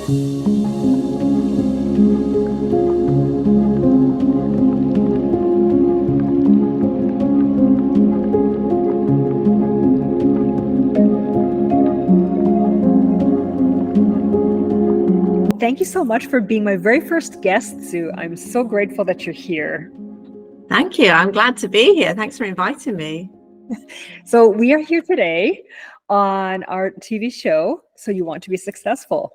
Thank you so much for being my very first guest, Sue. I'm so grateful that you're here. Thank you. I'm glad to be here. Thanks for inviting me. So we are here today on our TV show, So You Want to Be Successful.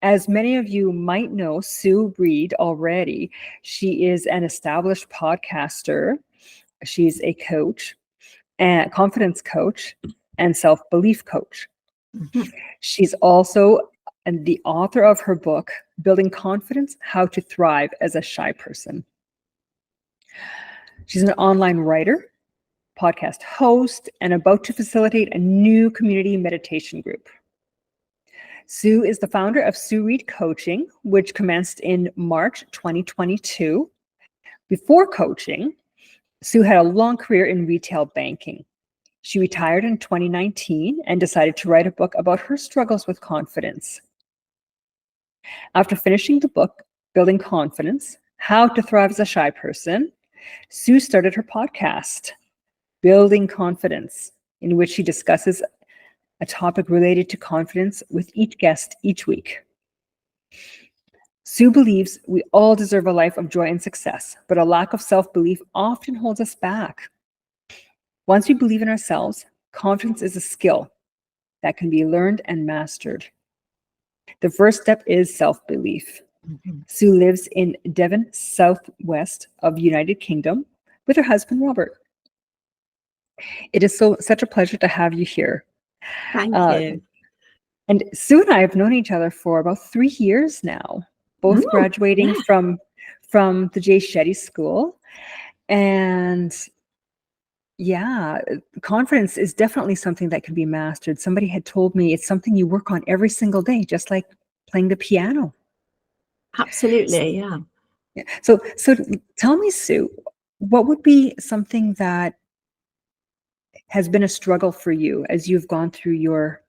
As many of you might know Sue Reid already, she is an established podcaster. She's a coach, and confidence coach, and self-belief coach. Mm-hmm. She's also the author of her book, Building Confidence: How to Thrive as a Shy Person. She's an online writer, podcast host, and about to facilitate a new community meditation group. Sue is the founder of Sue Reid Coaching, which commenced in March 2022. Before coaching, Sue had a long career in retail banking. She retired in 2019 and decided to write a book about her struggles with confidence. After finishing the book, Building Confidence: How to Thrive as a Shy Person, Sue started her podcast, Building Confidence, in which she discusses a topic related to confidence with each guest each week. Sue believes we all deserve a life of joy and success, but a lack of self-belief often holds us back. Once we believe in ourselves, confidence is a skill that can be learned and mastered. The first step is self-belief. Mm-hmm. Sue lives in Devon, southwest of the United Kingdom, with her husband, Robert. It is such a pleasure to have you here. Thank you. And Sue and I have known each other for about 3 years now, both graduating from the Jay Shetty School. And yeah, confidence is definitely something that can be mastered. Somebody had told me it's something you work on every single day, just like playing the piano. Absolutely, yeah. So tell me, Sue, what would be something that has been a struggle for you as you've gone through your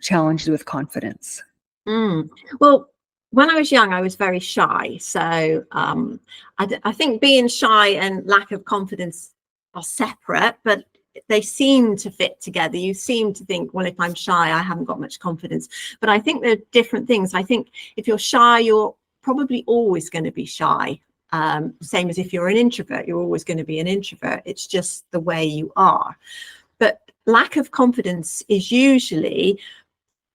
challenges with confidence? Well, when I was young, I was very shy. So I think being shy and lack of confidence are separate, but they seem to fit together. You seem to think, well, if I'm shy, I haven't got much confidence. But I think they're different things. I think if you're shy, you're probably always going to be shy. Same as if you're an introvert, you're always going to be an introvert. It's just the way you are. But lack of confidence is usually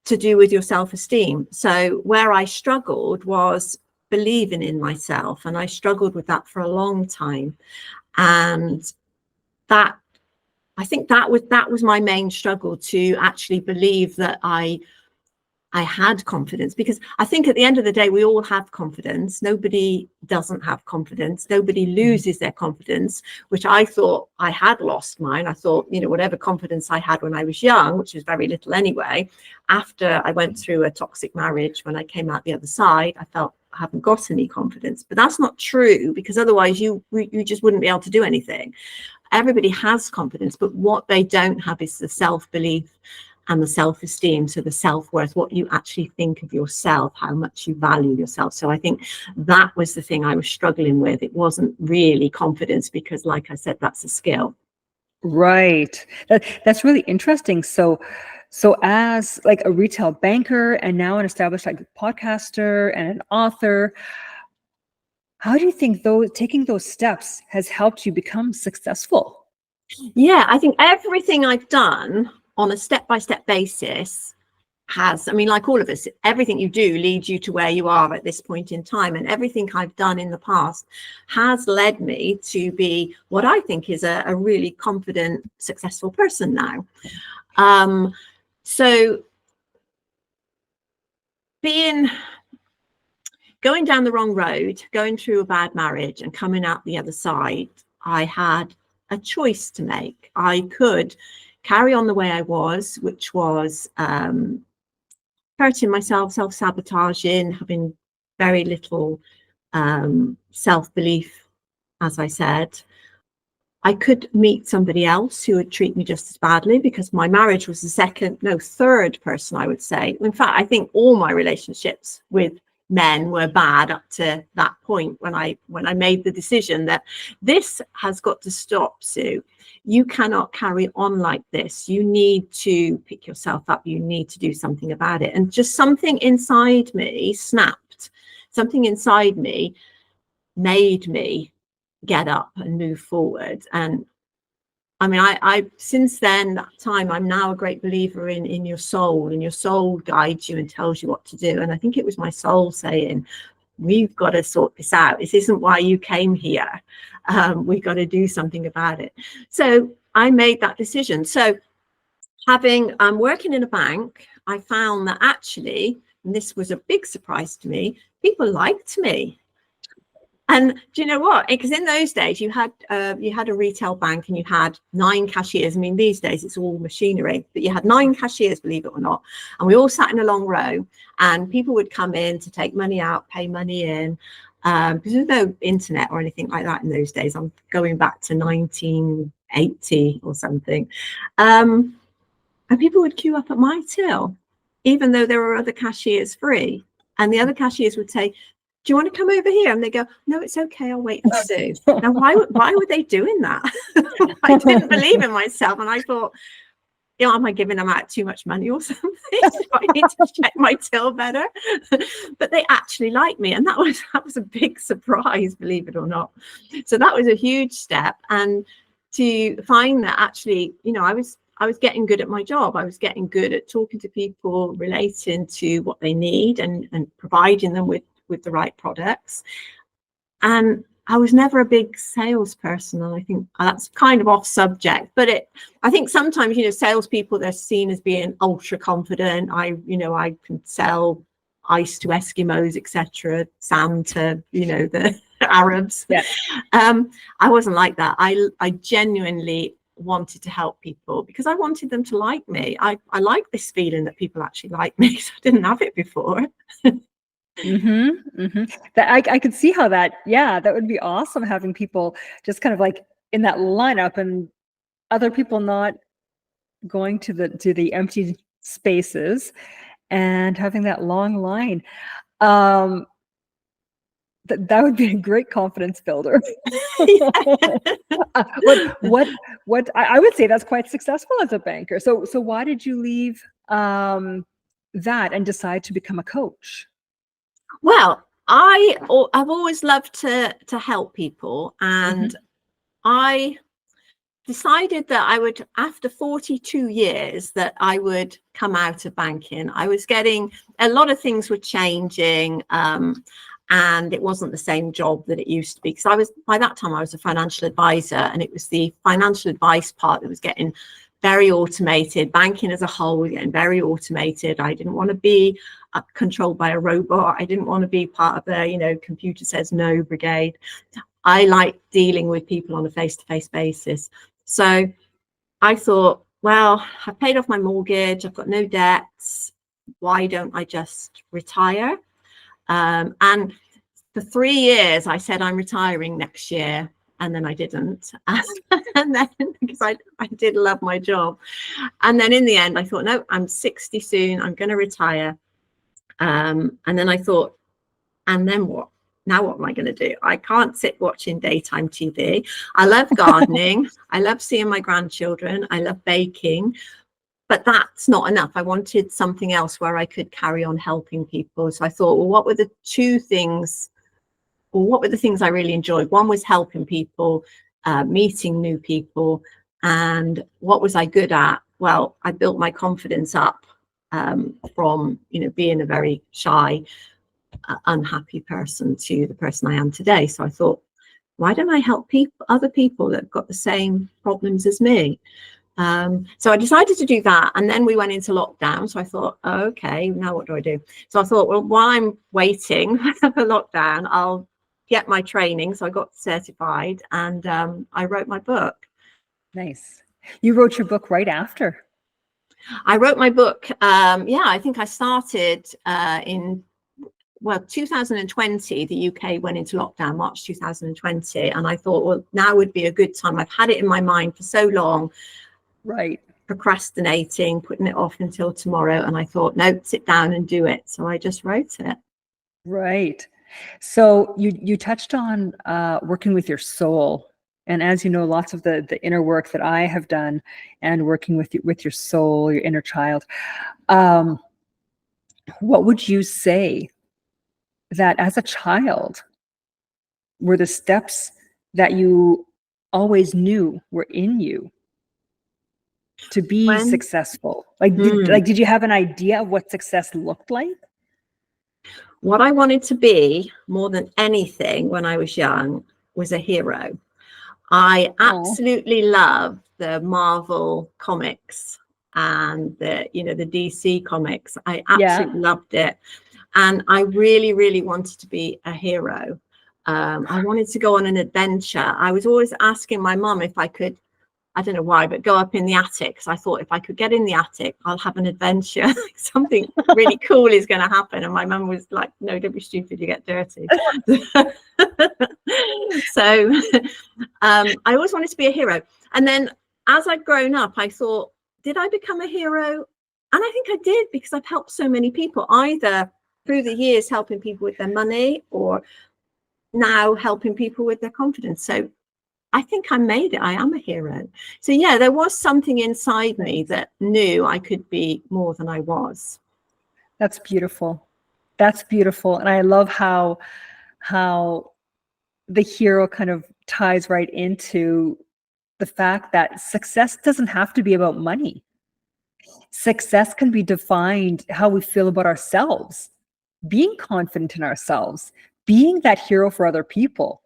to do with your self-esteem. So where I struggled was believing in myself, and I struggled with that for a long time. And that, I think that was my main struggle, to actually believe that I had confidence, because I think at the end of the day, we all have confidence. Nobody doesn't have confidence. Nobody loses their confidence, which I thought I had lost mine. I thought, whatever confidence I had when I was young, which was very little anyway, after I went through a toxic marriage, when I came out the other side, I felt I haven't got any confidence. But that's not true, because otherwise you just wouldn't be able to do anything. Everybody has confidence, but what they don't have is the self-belief and the self-esteem, so the self-worth, what you actually think of yourself, how much you value yourself. So I think that was the thing I was struggling with. It wasn't really confidence, because like I said, that's a skill. Right. That's really interesting. So as like a retail banker and now an established podcaster and an author, how do you think taking those steps has helped you become successful? Yeah, I think everything I've done on a step-by-step basis has, like all of us, everything you do leads you to where you are at this point in time. And everything I've done in the past has led me to be what I think is a really confident, successful person now. So going down the wrong road, going through a bad marriage and coming out the other side, I had a choice to make. I could carry on the way I was, which was hurting myself, self-sabotaging, having very little self-belief, as I said. I could meet somebody else who would treat me just as badly, because my marriage was the third person, I would say. In fact, I think all my relationships with men were bad up to that point, when I made the decision that this has got to stop, Sue. You cannot carry on like this. You need to pick yourself up. You need to do something about it. And just something inside me snapped. Something inside me made me get up and move forward. And I mean, I since then, that time, I'm now a great believer in your soul, and your soul guides you and tells you what to do. And I think it was my soul saying, we've got to sort this out. This isn't why you came here. We've got to do something about it. So I made that decision. So having working in a bank, I found that actually, and this was a big surprise to me, people liked me. And do you know what? Because in those days, you had a retail bank and you had 9 cashiers. I mean, these days it's all machinery, but you had 9 cashiers, believe it or not. And we all sat in a long row, and people would come in to take money out, pay money in, because there's no internet or anything like that in those days. I'm going back to 1980 or something. And people would queue up at my till, even though there were other cashiers free. And the other cashiers would say, do you want to come over here? And they go, no, it's okay, I'll wait for Sue. Now, why were they doing that? I didn't believe in myself. And I thought, you know, am I giving them out too much money or something? Do I need to check my till better? But they actually liked me. And that was a big surprise, believe it or not. So that was a huge step. And to find that actually, you know, I was getting good at my job. I was getting good at talking to people, relating to what they need, and providing them with the right products. And I was never a big salesperson, and I think that's kind of off subject, but I think sometimes, you know, salespeople, they're seen as being ultra confident. I can sell ice to Eskimos, etc., sand to, you know, the Arabs. Yeah. I wasn't like that. I genuinely wanted to help people because I wanted them to like me. I like this feeling that people actually like me, because I didn't have it before. That I could see how that would be awesome, having people just kind of like in that lineup, and other people not going to the empty spaces, and having that long line. That would be a great confidence builder. What I would say that's quite successful as a banker. So why did you leave that and decide to become a coach? Well, I've always loved to help people, and I decided that I would, after 42 years, that I would come out of banking. I was getting, a lot of things were changing, and it wasn't the same job that it used to be, because by that time I was a financial advisor, and it was the financial advice part that was getting very automated. Banking as a whole was getting very automated. I didn't want to be controlled by a robot. I didn't want to be part of the, you know, computer says no brigade. I like dealing with people on a face-to-face basis. So I thought, well, I've paid off my mortgage, I've got no debts, why don't I just retire? And for 3 years I said I'm retiring next year, and then I didn't. And then, because I did love my job, and then in the end I thought, no, I'm 60 soon, I'm going to retire. And then I thought, and then what? Now what am I going to do? I can't sit watching daytime TV. I love gardening. I love seeing my grandchildren. I love baking. But that's not enough. I wanted something else where I could carry on helping people. So I thought, well, what were the things I really enjoyed? One was helping people, meeting new people. And what was I good at? Well, I built my confidence up from, you know, being a very shy, unhappy person to the person I am today. So I thought, why don't I help other people that have got the same problems as me? So I decided to do that, and then we went into lockdown. So I thought, oh, okay, now what do I do? So I thought, well, while I'm waiting for lockdown, I'll get my training. So I got certified, and I wrote my book. Nice. You wrote your book right after. I wrote my book. I think I started well, 2020, the UK went into lockdown, March 2020. And I thought, well, now would be a good time. I've had it in my mind for so long, Right. procrastinating, putting it off until tomorrow. And I thought, no, sit down and do it. So I just wrote it. Right. So you touched on working with your soul. And as you know, lots of the inner work that I have done and working with your soul, your inner child. What would you say that as a child were the steps that you always knew were in you to be When successful? Did you have an idea of what success looked like? what I wanted to be more than anything when I was young was a hero. I Oh, absolutely love the Marvel comics and the DC comics. I yeah. absolutely loved it. And I really, really wanted to be a hero. I wanted to go on an adventure. I was always asking my mum if I could, I don't know why, but go up in the attic. So I thought if I could get in the attic, I'll have an adventure. Something really cool is going to happen. And my mum was like, no, don't be stupid, you get dirty. So I always wanted to be a hero. And then as I've grown up, I thought, did I become a hero? And I think I did, because I've helped so many people, either through the years helping people with their money, or now helping people with their confidence. So I think I made it. I am a hero. So yeah, there was something inside me that knew I could be more than I was. That's beautiful. That's beautiful. And I love how the hero kind of ties right into the fact that success doesn't have to be about money. Success can be defined how we feel about ourselves, being confident in ourselves, being that hero for other people.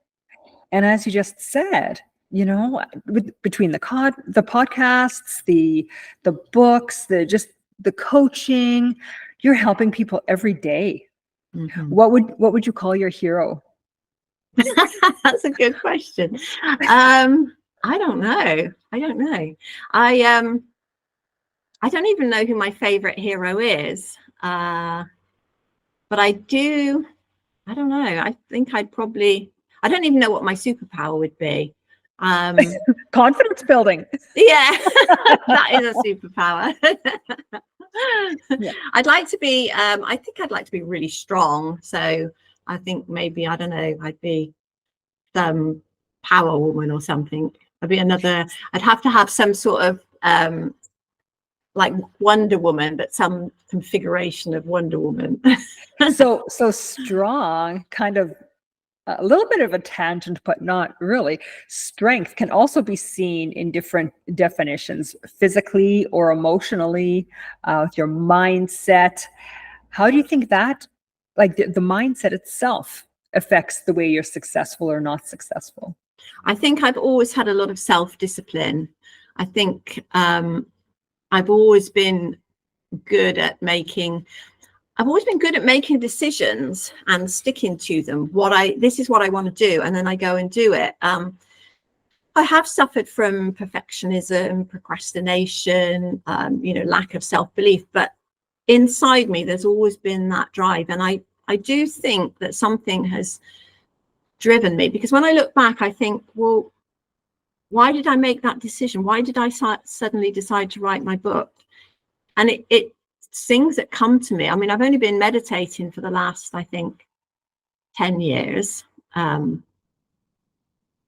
And as you just said, between the podcasts, the books, the coaching, you're helping people every day. Mm-hmm. What would you call your hero? That's a good question. I don't know. I don't even know who my favorite hero is. But I do. I don't know. I think I don't even know what my superpower would be. Confidence building. Yeah, that is a superpower. Yeah. I think I'd like to be really strong. So I think maybe, I don't know, I'd be some power woman or something. I'd have to have some sort of like Wonder Woman, but some configuration of Wonder Woman. So strong, kind of a little bit of a tangent, but not really. Strength can also be seen in different definitions, physically or emotionally, with your mindset. How do you think that, like the mindset itself, affects the way you're successful or not successful? I think I've always had a lot of self-discipline. I think I've always been good at making decisions and sticking to them. This is what I want to do, and then I go and do it. I have suffered from perfectionism, procrastination, lack of self-belief, but inside me, there's always been that drive. And I do think that something has driven me, because when I look back, I think, well, why did I make that decision? Why did I suddenly decide to write my book? And it's things that come to me. I mean, I've only been meditating for the last, I think, 10 years. But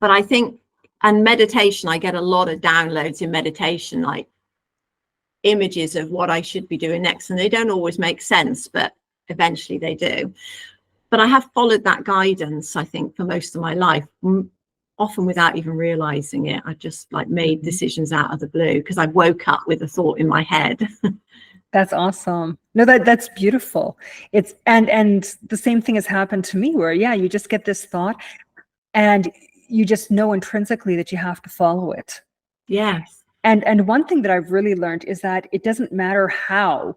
I think, and meditation, I get a lot of downloads in meditation, like images of what I should be doing next. And they don't always make sense, but eventually they do. But I have followed that guidance, I think, for most of my life, often without even realizing it. I just like made decisions out of the blue because I woke up with a thought in my head. That's awesome. No, that's beautiful. It's and the same thing has happened to me where, yeah, you just get this thought and you just know intrinsically that you have to follow it. Yes. And one thing that I've really learned is that it doesn't matter how,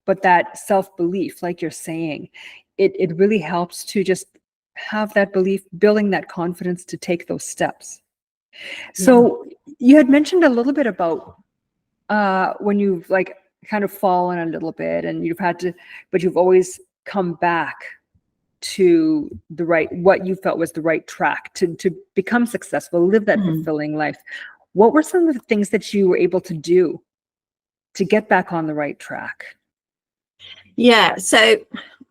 but that self-belief, like you're saying, it really helps to just have that belief, building that confidence to take those steps. So you had mentioned a little bit about when you've like kind of fallen a little bit and you've had to, but you've always come back to what you felt was the right track to become successful, live that Mm. fulfilling life. What were some of the things that you were able to do to get back on the right track? Yeah. So,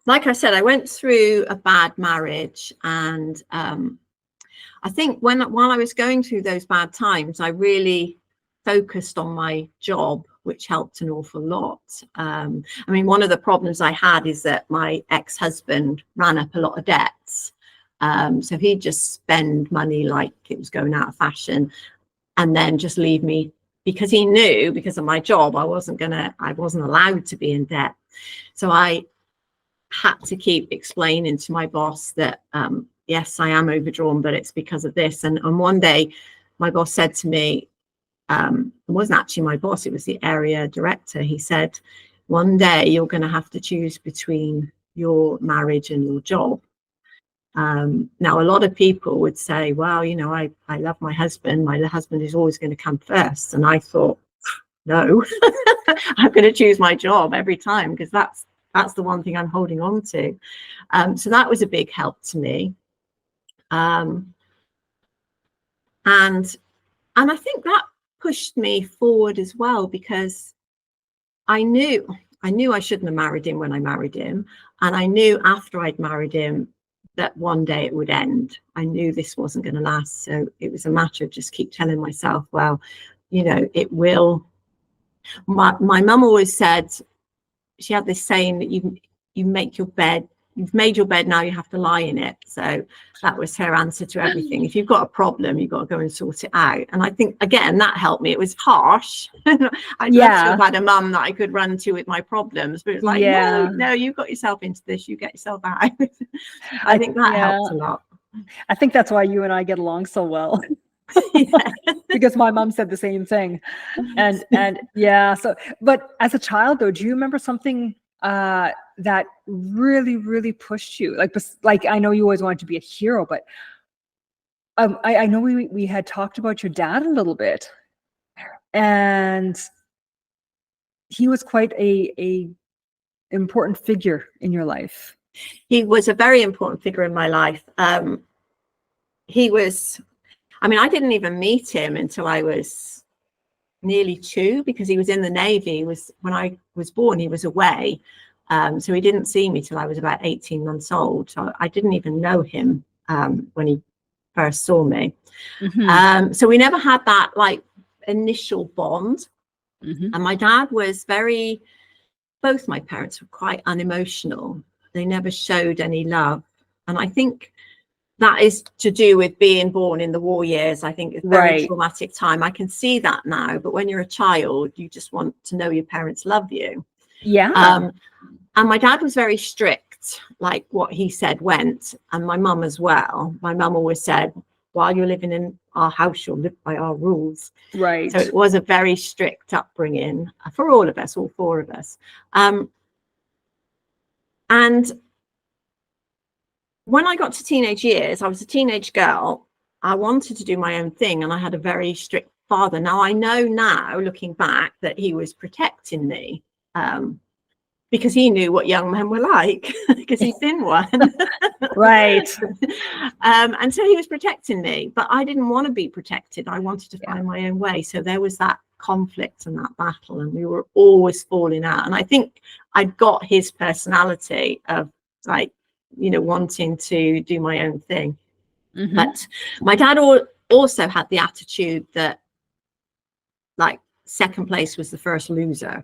like I said, I went through a bad marriage, and I think while I was going through those bad times, I really focused on my job, which helped an awful lot. I mean, one of the problems I had is that my ex-husband ran up a lot of debts. So he'd just spend money like it was going out of fashion, and then just leave me, because he knew, because of my job, I wasn't allowed to be in debt. So I had to keep explaining to my boss that yes, I am overdrawn, but it's because of this. And one day my boss said to me, it wasn't actually my boss, it was the area director. He said, one day you're going to have to choose between your marriage and your job. Now, a lot of people would say, well, you know, I love my husband. My husband is always going to come first. And I thought, no, I'm going to choose my job every time, because that's the one thing I'm holding on to. So that was a big help to me. And I think that pushed me forward as well, because I knew I shouldn't have married him when I married him. And I knew after I'd married him that one day it would end. I knew this wasn't going to last. So it was a matter of just keep telling myself, well, you know, it will. My mum always said, she had this saying that you make your bed, you've made your bed, now you have to lie in it. So that was her answer to everything. If you've got a problem, you've got to go and sort it out. And I think, again, that helped me. It was harsh. I'd love to have had a mum that I could run to with my problems, but it's like, no, you got yourself into this, you get yourself out. I think that helped a lot. I think that's why you and I get along so well. Because my mom said the same thing. And yeah, so, but as a child though, do you remember something that really, really pushed you? Like I know you always wanted to be a hero, but I know we had talked about your dad a little bit, and he was quite a important figure in your life. He was a very important figure in my life. He was, I mean, I didn't even meet him until I was nearly 2, because he was in the Navy. When I was born, he was away. So he didn't see me till I was about 18 months old. So I didn't even know him when he first saw me. Mm-hmm. So we never had that like initial bond. Mm-hmm. And my dad was both my parents were quite unemotional. They never showed any love. And I think that is to do with being born in the war years. I think it's a very traumatic time. I can see that now, but when you're a child, you just want to know your parents love you. Yeah. And my dad was very strict, like what he said went, and my mum as well. My mum always said, while you're living in our house, you'll live by our rules. Right. So it was a very strict upbringing for all of us, all 4 of us. And when I got to teenage years, I was a teenage girl. I wanted to do my own thing, and I had a very strict father. Now, I know now, looking back, that he was protecting me because he knew what young men were like, because he'd been one. Right. And so he was protecting me, but I didn't want to be protected. I wanted to find my own way. So there was that conflict and that battle, and we were always falling out. And I think I got his personality of like, you know, wanting to do my own thing. Mm-hmm. But my dad also had the attitude that like second place was the first loser.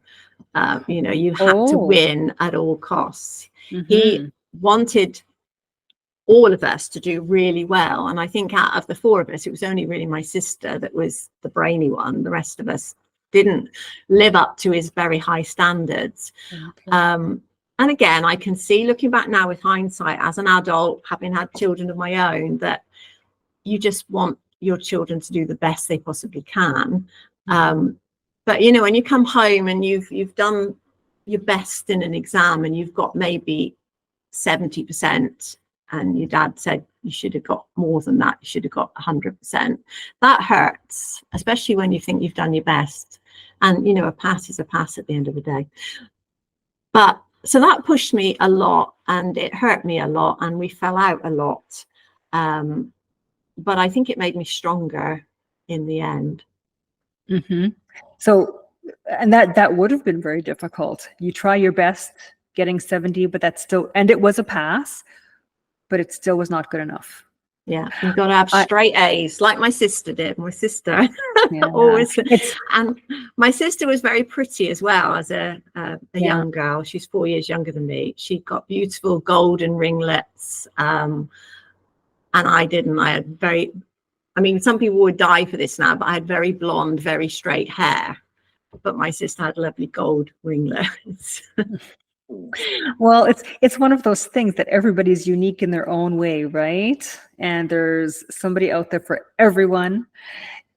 You know, you had to win at all costs. Mm-hmm. He wanted all of us to do really well. And I think out of the 4 of us, it was only really my sister that was the brainy one. The rest of us didn't live up to his very high standards. Okay. And again, I can see, looking back now with hindsight, as an adult, having had children of my own, that you just want your children to do the best they possibly can. But, you know, when you come home and you've done your best in an exam and you've got maybe 70%, and your dad said you should have got more than that, you should have got 100%, that hurts, especially when you think you've done your best. And, you know, a pass is a pass at the end of the day. But so that pushed me a lot, and it hurt me a lot, and we fell out a lot. But I think it made me stronger in the end. Mm-hmm. So, and that would have been very difficult. You try your best getting 70, but that's still, and it was a pass, but it still was not good enough. Yeah, you've got to have straight A's, like my sister did. My sister always, and my sister was very pretty as well as a young girl. She's 4 years younger than me. She got beautiful golden ringlets, and I didn't. I had I mean, some people would die for this now, but I had very blonde, very straight hair. But my sister had lovely gold ringlets. Well, it's one of those things that everybody's unique in their own way, right? And there's somebody out there for everyone.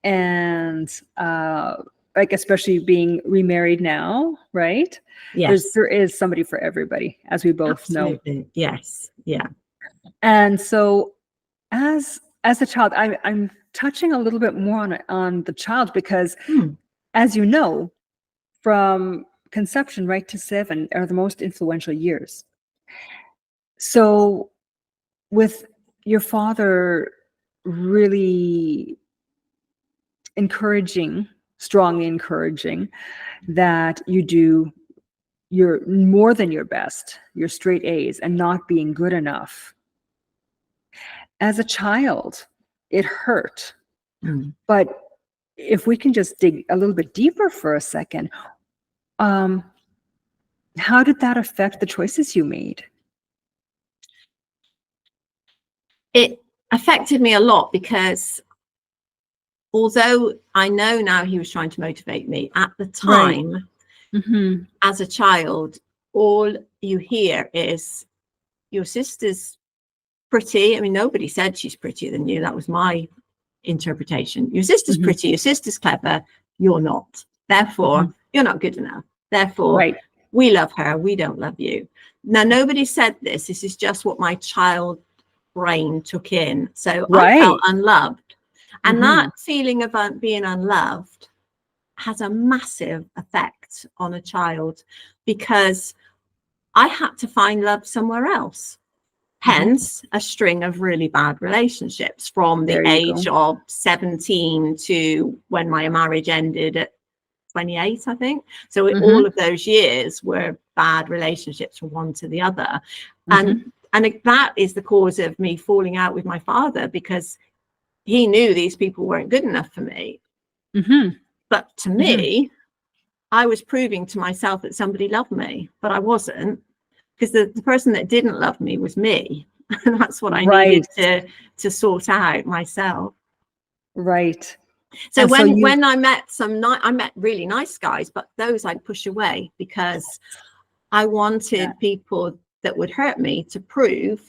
And like, especially being remarried now, right? Yes. There is somebody for everybody, as we both Absolutely. know. Yes. Yeah. And so as a child, I'm touching a little bit more on the child, because as you know, from conception right to 7 are the most influential years. So with your father really strongly encouraging that you do your more than your best, your straight A's, and not being good enough. As a child, it hurt. But if we can just dig a little bit deeper for a second, how did that affect the choices you made? It affected me a lot, because although I know now he was trying to motivate me, at the time, as a child, all you hear is your sister's pretty. I mean, nobody said she's prettier than you. That was my interpretation. Your sister's pretty, your sister's clever, you're not. Therefore, you're not good enough. Therefore, we love her, we don't love you. Now, nobody said this. This is just what my child brain took in. So I felt unloved. And that feeling of being unloved has a massive effect on a child, because I had to find love somewhere else. Hence, a string of really bad relationships from the age of 17 to when my marriage ended at 28, I think. So all of those years were bad relationships from one to the other. And that is the cause of me falling out with my father, because he knew these people weren't good enough for me. But to me, I was proving to myself that somebody loved me, but I wasn't, because the person that didn't love me was me. And that's what I needed to sort out myself. Right. So when I met I met really nice guys, but those I'd push away, because I wanted people that would hurt me to prove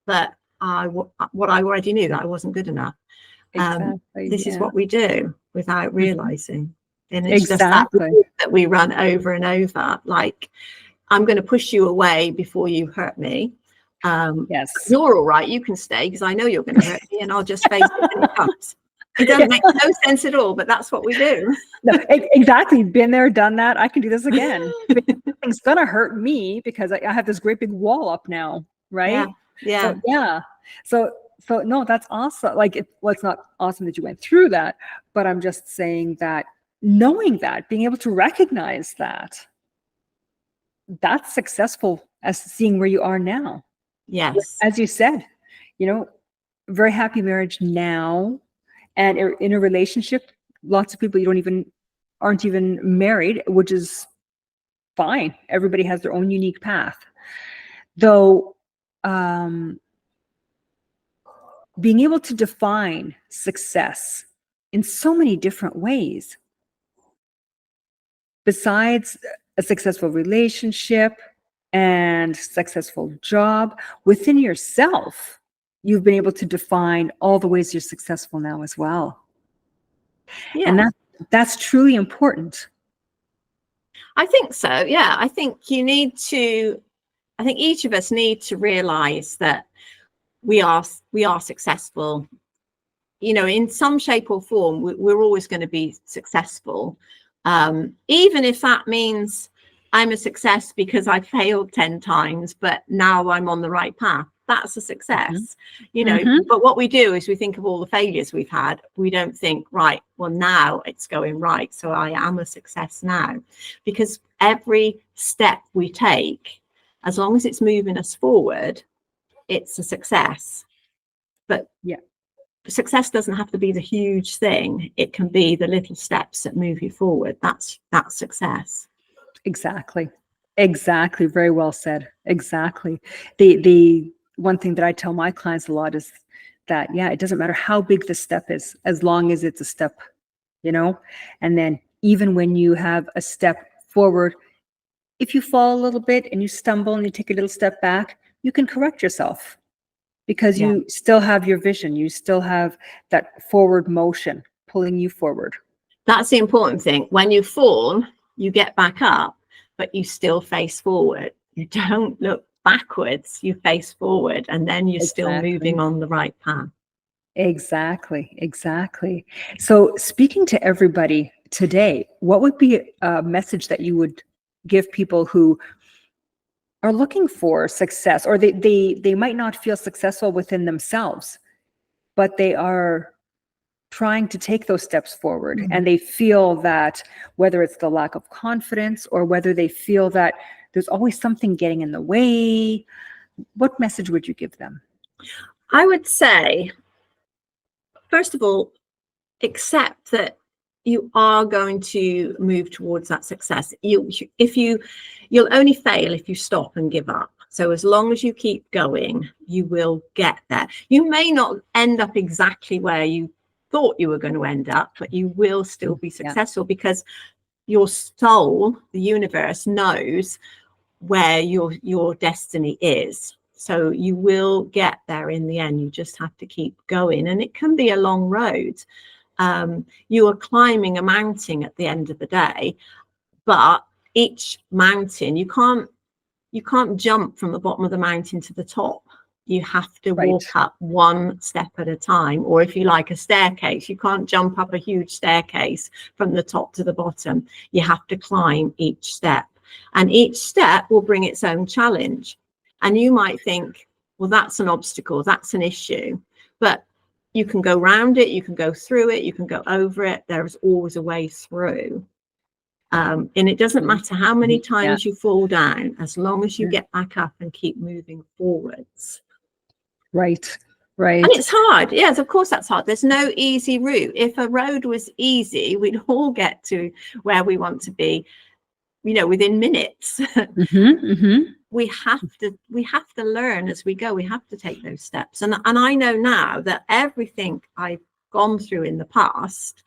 that what I already knew, that I wasn't good enough. This is what we do without realizing. And it's just that we run over and over. Like, I'm going to push you away before you hurt me. You're all right, you can stay, because I know you're going to hurt me, and I'll just face it when it comes. It doesn't make no sense at all, but that's what we do. No, exactly. Been there, done that. I can do this again. It's going to hurt me because I have this great big wall up now, right? So no, that's awesome. Like, it's not awesome that you went through that, but I'm just saying that knowing that, being able to recognize that's successful, as seeing where you are now. Yes. As you said, very happy marriage now, and in a relationship, lots of people aren't even married, which is fine. Everybody has their own unique path. Though, being able to define success in so many different ways, besides a successful relationship and successful job within yourself, you've been able to define all the ways you're successful now as well. And that's truly important. I think so. Yeah. I think each of us need to realize that we are successful, in some shape or form. We're always going to be successful. Even if that means I'm a success because I failed 10 times, but now I'm on the right path. That's a success, you know. But what we do is we think of all the failures we've had. We don't think, right, well, now it's going right, so I am a success now. Because every step we take, as long as it's moving us forward, it's a success. But yeah, success doesn't have to be the huge thing. It can be the little steps that move you forward. That's success. exactly. Very well said. Exactly. The one thing that I tell my clients a lot is that, yeah, it doesn't matter how big the step is, as long as it's a step, you know. And then even when you have a step forward, if you fall a little bit and you stumble and you take a little step back, you can correct yourself, because you still have your vision. You still have that forward motion pulling you forward. That's the important thing. When you fall, you get back up, but you still face forward. You don't look backwards, you face forward, and then you're still moving on the right path. Exactly. So speaking to everybody today, what would be a message that you would give people who are looking for success, or they might not feel successful within themselves, but they are trying to take those steps forward, and they feel that, whether it's the lack of confidence or whether they feel that there's always something getting in the way, what message would you give them? I would say, first of all, accept that you are going to move towards that success. You'll only fail if you stop and give up. So as long as you keep going, you will get there. You may not end up exactly where you thought you were going to end up, but you will still be successful, because your soul, the universe, knows where your destiny is. So you will get there in the end. You just have to keep going, and it can be a long road. You are climbing a mountain at the end of the day, but each mountain, you can't jump from the bottom of the mountain to the top. You have to walk up one step at a time, or if you like, a staircase. You can't jump up a huge staircase from the top to the bottom. You have to climb each step, and each step will bring its own challenge. And you might think, well, that's an obstacle, that's an issue, but you can go round it, you can go through it, you can go over it. There is always a way through. And it doesn't matter how many times you fall down, as long as you get back up and keep moving forwards. Right. And it's hard. Yes, of course that's hard. There's no easy route. If a road was easy, we'd all get to where we want to be, within minutes. We have to learn as we go. We have to take those steps. And I know now that everything I've gone through in the past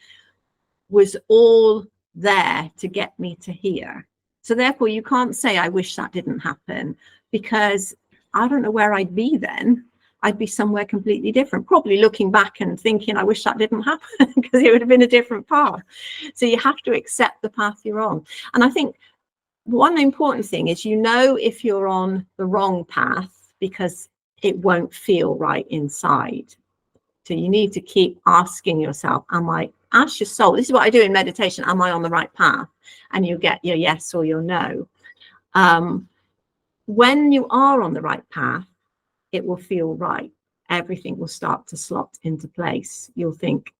was all there to get me to here. So therefore you can't say, I wish that didn't happen, because I don't know where I'd be then. I'd be somewhere completely different, probably looking back and thinking, I wish that didn't happen, because it would have been a different path. So you have to accept the path you're on. And I think one important thing is, if you're on the wrong path, because it won't feel right inside. So you need to keep asking yourself, ask your soul. This is what I do in meditation. Am I on the right path? And you get your yes or your no. When you are on the right path, it will feel right. Everything will start to slot into place. You'll think,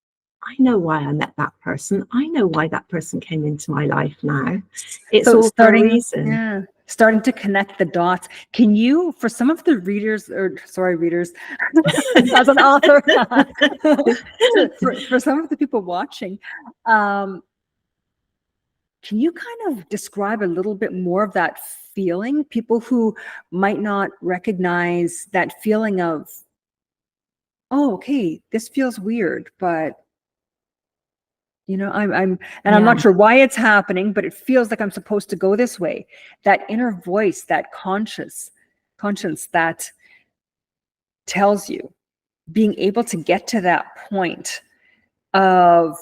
I know why I met that person. I know why that person came into my life now. It's so all for a reason. Yeah. Starting to connect the dots. Can you, for some of the readers, as an author, for some of the people watching, can you kind of describe a little bit more of that feeling? People who might not recognize that feeling of, oh, okay, this feels weird, but I'm not sure why it's happening, but it feels like I'm supposed to go this way. That inner voice, that conscience that tells you, being able to get to that point of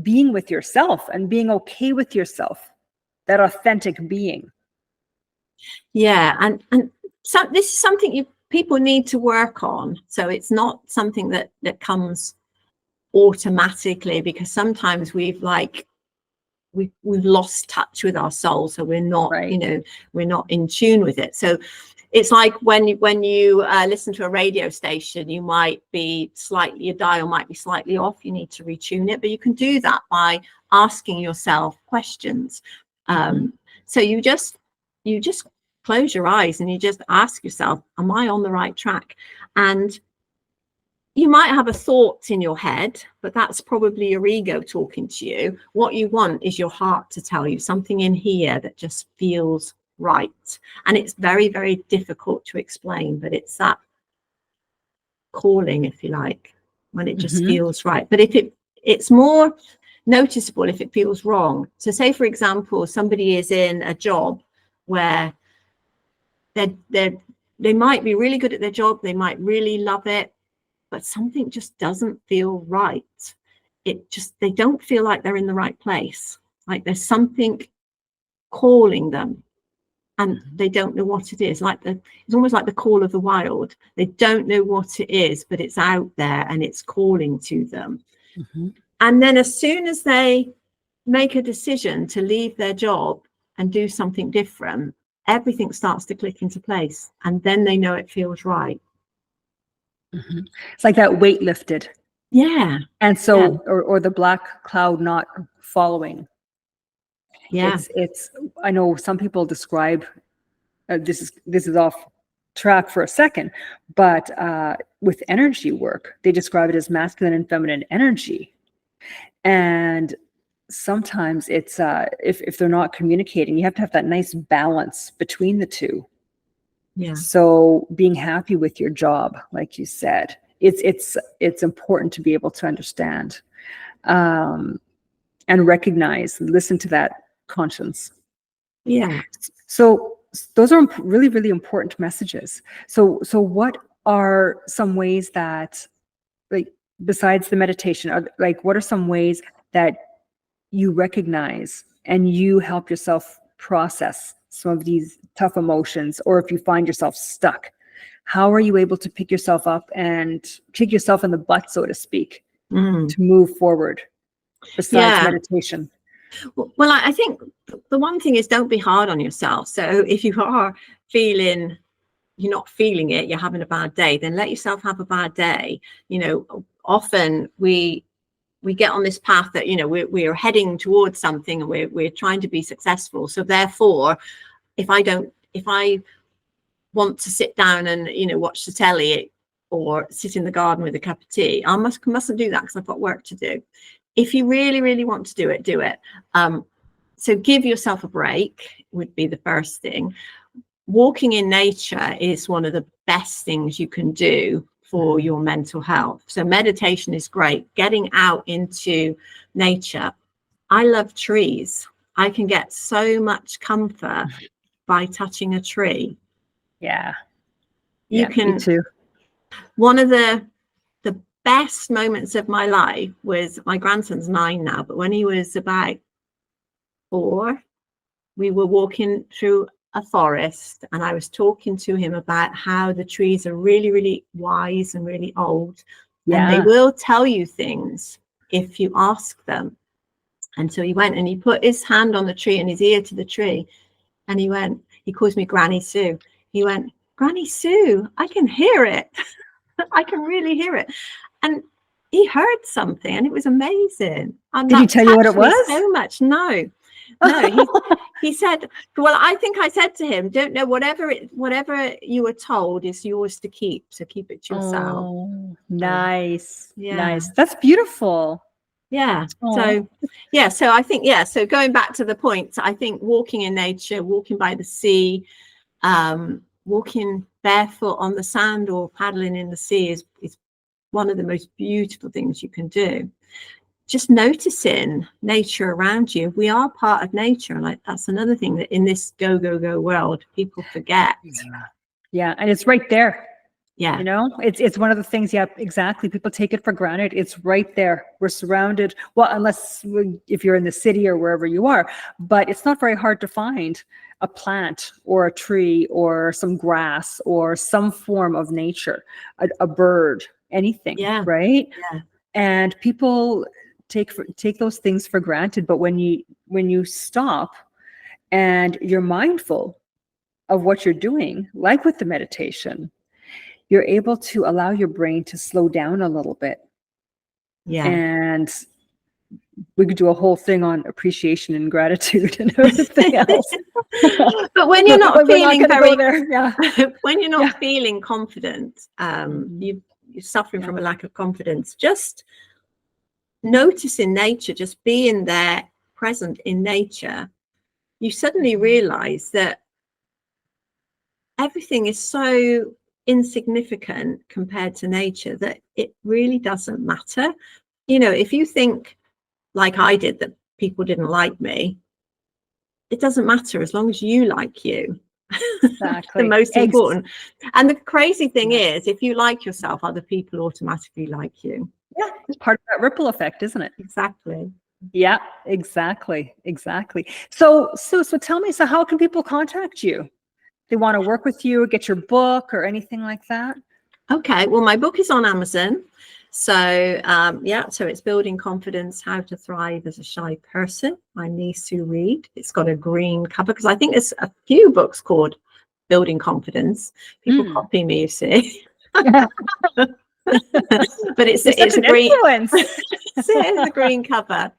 being with yourself and being okay with yourself, that authentic being. Yeah, and so this is something people need to work on. So it's not something that comes automatically, because sometimes we've we've lost touch with our soul, so we're not, Right. we're not in tune with it. So it's like when you listen to a radio station, you might be your dial might be slightly off. You need to retune it, but you can do that by asking yourself questions. So you just close your eyes and you just ask yourself, am I on the right track? And you might have a thought in your head, but that's probably your ego talking to you. What you want is your heart to tell you something in here that just feels right. And it's very, very difficult to explain, but it's that calling, if you like, when it just feels right. But if it's more noticeable if it feels wrong. So say, for example, somebody is in a job where they might be really good at their job, they might really love it, but something just doesn't feel right. They don't feel like they're in the right place. Like there's something calling them and they don't know what it is. It's almost like the call of the wild. They don't know what it is, but it's out there and it's calling to them. And then as soon as they make a decision to leave their job and do something different, everything starts to click into place. And then they know it feels right. It's like that weight lifted. Yeah. And so, or the black cloud not following. Yeah. It's, I know some people describe, this is off track for a second, but with energy work, they describe it as masculine and feminine energy. And sometimes it's, if they're not communicating, you have to have that nice balance between the two. Yeah. So being happy with your job, like you said, it's important to be able to understand, and recognize, listen to that conscience. Yeah. So those are really, really important messages. So what are some ways that, like, besides the meditation, what are some ways that you recognize and you help yourself process some of these tough emotions, or if you find yourself stuck, how are you able to pick yourself up and kick yourself in the butt, so to speak, to move forward besides meditation? Well, I think the one thing is, don't be hard on yourself. So if you are feeling, you're not feeling it, you're having a bad day, then let yourself have a bad day. Often we get on this path that, we're heading towards something and we're trying to be successful. So therefore, if I want to sit down and, watch the telly or sit in the garden with a cup of tea, I mustn't do that because I've got work to do. If you really, really want to do it, do it. So give yourself a break would be the first thing. Walking in nature is one of the best things you can do for your mental health. So meditation is great. Getting out into nature. I love trees. I can get so much comfort by touching a tree. Yeah. You can. Me too. One of the best moments of my life was, my grandson's 9 now, but when he was about 4, we were walking through a forest and I was talking to him about how the trees are really, really wise and really old. And they will tell you things if you ask them. And so he went and he put his hand on the tree and his ear to the tree. And he calls me Granny Sue. He went, Granny Sue, I can hear it. I can really hear it. And he heard something and it was amazing. And did he tell you what it was? So much. No, he said, well, I think I said to him, don't know, whatever you were told is yours to keep. So keep it to yourself. Oh, nice. Yeah. Nice. That's beautiful. Yeah. Aww. So I think, so going back to the point, I think walking in nature, walking by the sea, walking barefoot on the sand or paddling in the sea is one of the most beautiful things you can do. Just noticing nature around you. We are part of nature. Like, that's another thing that in this go world, people forget. Yeah. And it's right there. Yeah. It's one of the things. Yeah, exactly. People take it for granted. It's right there. We're surrounded. Well, unless if you're in the city or wherever you are, but it's not very hard to find a plant or a tree or some grass or some form of nature, a bird, anything. Yeah. Right. Yeah. And people take those things for granted. But when you stop and you're mindful of what you're doing, like with the meditation, you're able to allow your brain to slow down a little bit. Yeah. And we could do a whole thing on appreciation and gratitude and everything else. But when you're not But we're feeling gonna very, go there. Yeah. when you're not Yeah. feeling confident, you're suffering from a Yeah. lack of confidence, just notice in nature, just being there, present in nature, you suddenly realize that everything is so insignificant compared to nature that it really doesn't matter. You know, if you think like I did that people didn't like me, it doesn't matter as long as you like you. Exactly. The most important. And the crazy thing Yeah. is, if you like yourself, other people automatically like you. Yeah, it's part of that ripple effect, isn't it? Exactly. Yeah, exactly. So tell me, so how can people contact you? They want to work with you or get your book or anything like that? Okay, well, my book is on Amazon. So so it's Building Confidence, How to Thrive as a Shy Person by Sue Reid. It's got a green cover because I think there's a few books called Building Confidence. People copy me, you see. But it's a green influence. It's a green cover.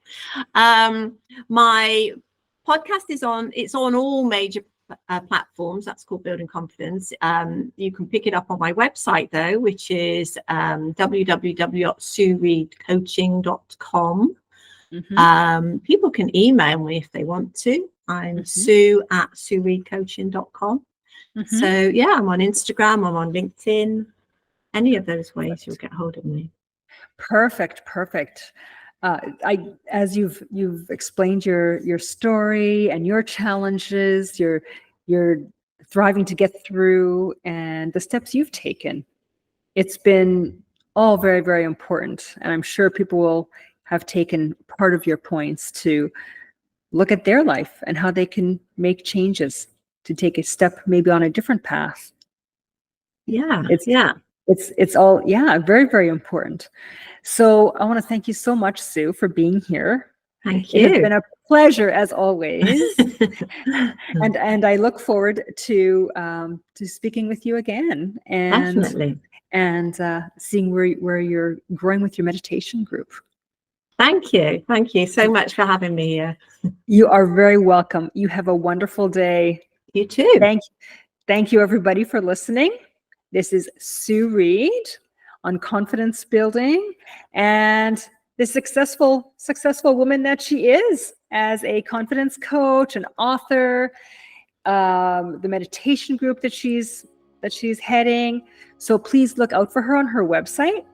My podcast is on all major platforms. That's called Building Confidence. You can pick it up on my website though, which is www.suereidcoaching.com. People can email me if they want to. I'm sue@suereidcoaching.com. So yeah, I'm on Instagram, I'm on LinkedIn. Any of those ways you'll get hold of me. Perfect. As you've explained your story and your challenges, you're thriving to get through, and the steps you've taken, it's been all very, very important. And I'm sure people will have taken part of your points to look at their life and how they can make changes to take a step maybe on a different path. It's all, very, very important. So I want to thank you so much, Sue, for being here. Thank you. It has been a pleasure as always. and I look forward to speaking with you again Definitely. and seeing where you're growing with your meditation group. Thank you so much for having me here. You are very welcome. You have a wonderful day. You too. Thank you everybody for listening. This is Sue Reid on confidence building and the successful woman that she is as a confidence coach, an author, the meditation group that she's heading. So please look out for her on her website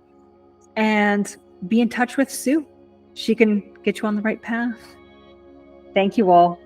and be in touch with Sue. She can get you on the right path. Thank you all.